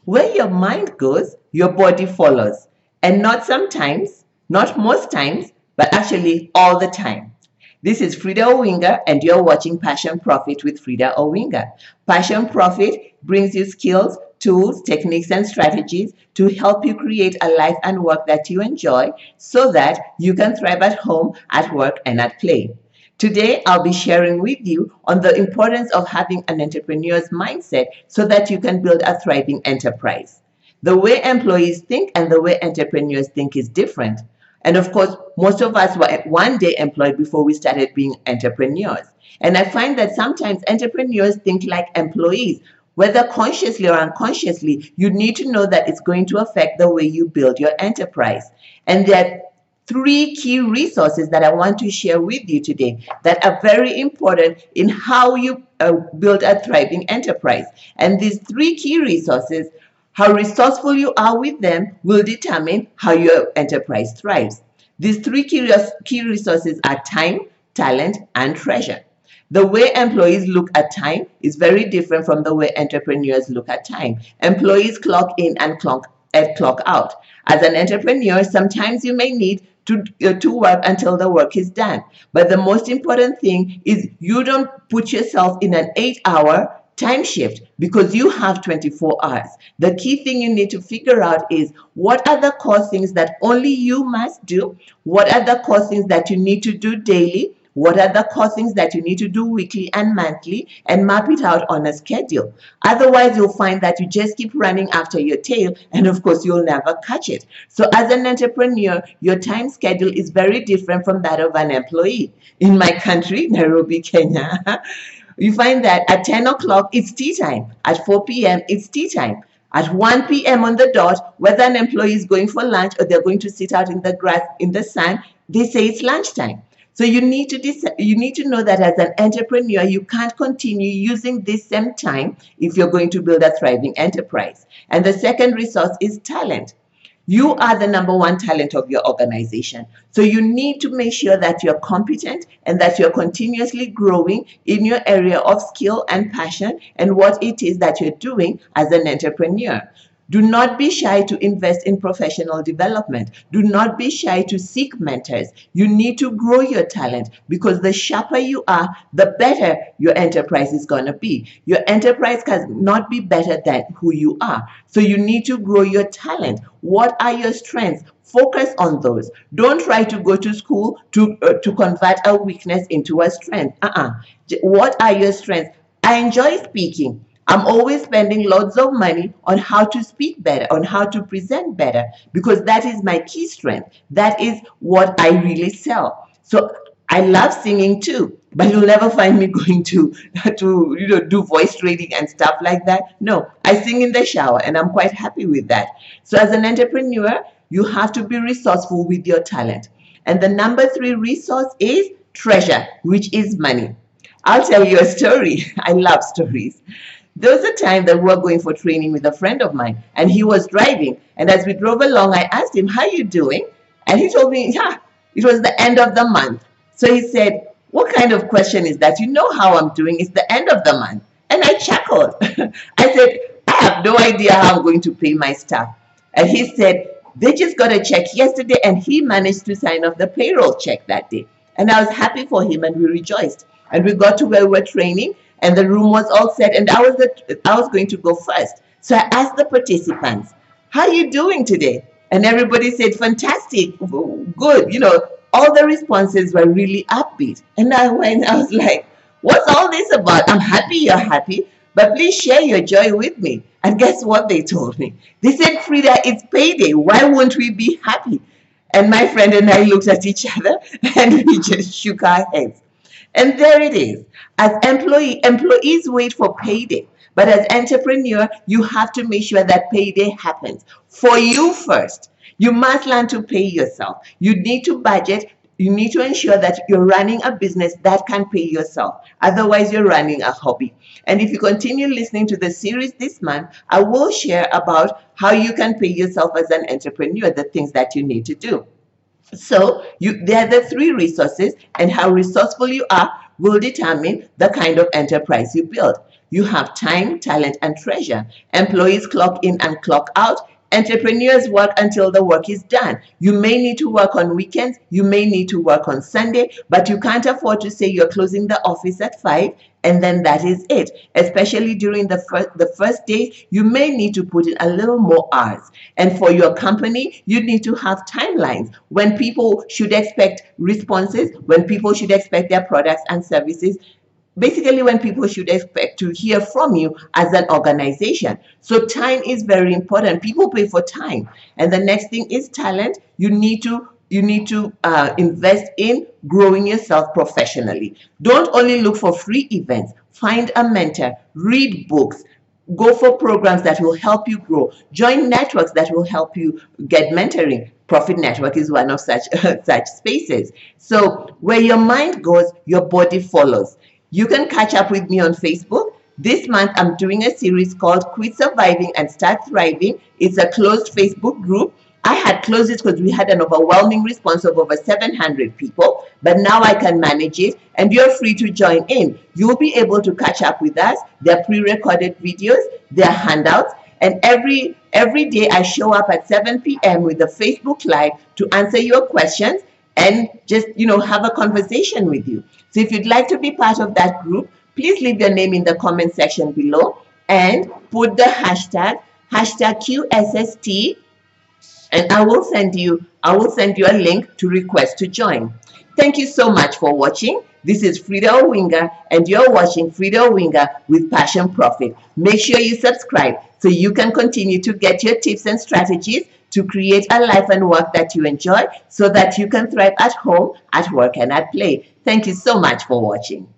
Where your mind goes, your body follows. And not sometimes, not most times, but actually all the time. This is Frida Owinga, and you're watching Passion Profit with Frida Owinga. Passion Profit brings you skills, tools, techniques, and strategies to help you create a life and work that you enjoy so that you can thrive at home, at work, and at play. Today, I'll be sharing with you on the importance of having an entrepreneur's mindset so that you can build a thriving enterprise. The way employees think and the way entrepreneurs think is different. And of course, most of us were one day employed before we started being entrepreneurs. And I find that sometimes entrepreneurs think like employees. Whether consciously or unconsciously, you need to know that it's going to affect the way you build your enterprise. And there are three key resources that I want to share with you today that are very important in how you build a thriving enterprise. And these three key resources, how resourceful you are with them, will determine how your enterprise thrives. These three key resources are time, talent, and treasure. The way employees look at time is very different from the way entrepreneurs look at time. Employees clock in and clock out. As an entrepreneur, sometimes you may need to work until the work is done. But the most important thing is you don't put yourself in an 8-hour time shift because you have 24 hours. The key thing you need to figure out is what are the core things that only you must do? What are the core things that you need to do daily? What are the core things that you need to do weekly and monthly, and map it out on a schedule? Otherwise, you'll find that you just keep running after your tail, and of course, you'll never catch it. So as an entrepreneur, your time schedule is very different from that of an employee. In my country, Nairobi, Kenya, you find that at 10 o'clock, it's tea time. At 4 p.m., it's tea time. At 1 p.m. on the dot, whether an employee is going for lunch or they're going to sit out in the grass, in the sun, they say it's lunchtime. So you need to know that as an entrepreneur, you can't continue using this same time if you're going to build a thriving enterprise. And the second resource is talent. You are the number one talent of your organization. So you need to make sure that you're competent and that you're continuously growing in your area of skill and passion and what it is that you're doing as an entrepreneur. Do not be shy to invest in professional development. Do not be shy to seek mentors. You need to grow your talent because the sharper you are, the better your enterprise is going to be. Your enterprise cannot be better than who you are. So you need to grow your talent. What are your strengths? Focus on those. Don't try to go to school to convert a weakness into a strength. What are your strengths? I enjoy speaking. I'm always spending lots of money on how to speak better, on how to present better, because that is my key strength. That is what I really sell. So I love singing too, but you'll never find me going to do voice training and stuff like that. No, I sing in the shower and I'm quite happy with that. So as an entrepreneur, you have to be resourceful with your talent. And the number 3 resource is treasure, which is money. I'll tell you a story. I love stories. There was a time that we were going for training with a friend of mine, and he was driving. And as we drove along, I asked him, "How are you doing?" And he told me, "Yeah, it was the end of the month." So he said, "What kind of question is that? You know how I'm doing. It's the end of the month." And I chuckled. I said, "I have no idea how I'm going to pay my staff." And he said, "They just got a check yesterday," and he managed to sign off the payroll check that day. And I was happy for him, and we rejoiced. And we got to where we were training, and the room was all set, and I was going to go first. So I asked the participants, "How are you doing today?" And everybody said, "Fantastic, good." All the responses were really upbeat. And I was like, "What's all this about? I'm happy you're happy, but please share your joy with me." And guess what they told me? They said, "Frida, it's payday. Why won't we be happy?" And my friend and I looked at each other and we just shook our heads. And there it is. As employees wait for payday. But as entrepreneur, you have to make sure that payday happens for you first. You must learn to pay yourself. You need to budget. You need to ensure that you're running a business that can pay yourself. Otherwise, you're running a hobby. And if you continue listening to the series this month, I will share about how you can pay yourself as an entrepreneur, the things that you need to do. So there are the 3 resources, and how resourceful you are will determine the kind of enterprise you build. You have time, talent, and treasure. Employees clock in and clock out. Entrepreneurs work until the work is done. You may need to work on weekends, you may need to work on Sunday, but you can't afford to say you're closing the office at 5 and then that is it. Especially during the first days, you may need to put in a little more hours. And for your company, you need to have timelines when people should expect responses, when people should expect their products and services, basically when people should expect to hear from you as an organization. So time is very important. People pay for time. And the next thing is talent. You need to invest in growing yourself professionally. Don't only look for free events. Find a mentor, read books, go for programs that will help you grow, join networks that will help you get mentoring. Profit Network is one of such such spaces. So where your mind goes, your body follows. You can catch up with me on Facebook. This month, I'm doing a series called Quit Surviving and Start Thriving. It's a closed Facebook group. I had closed it because we had an overwhelming response of over 700 people, but now I can manage it and you're free to join in. You'll be able to catch up with us. There are pre-recorded videos, there are handouts, and every day I show up at 7 p.m. with a Facebook Live to answer your questions and just, have a conversation with you. So if you'd like to be part of that group, please leave your name in the comment section below and put the hashtag QSST, and I will send you a link to request to join. Thank you so much for watching. This is Frida Owinga, and you're watching Frida Owinga with Passion Profit. Make sure you subscribe so you can continue to get your tips and strategies to create a life and work that you enjoy so that you can thrive at home, at work, and at play. Thank you so much for watching.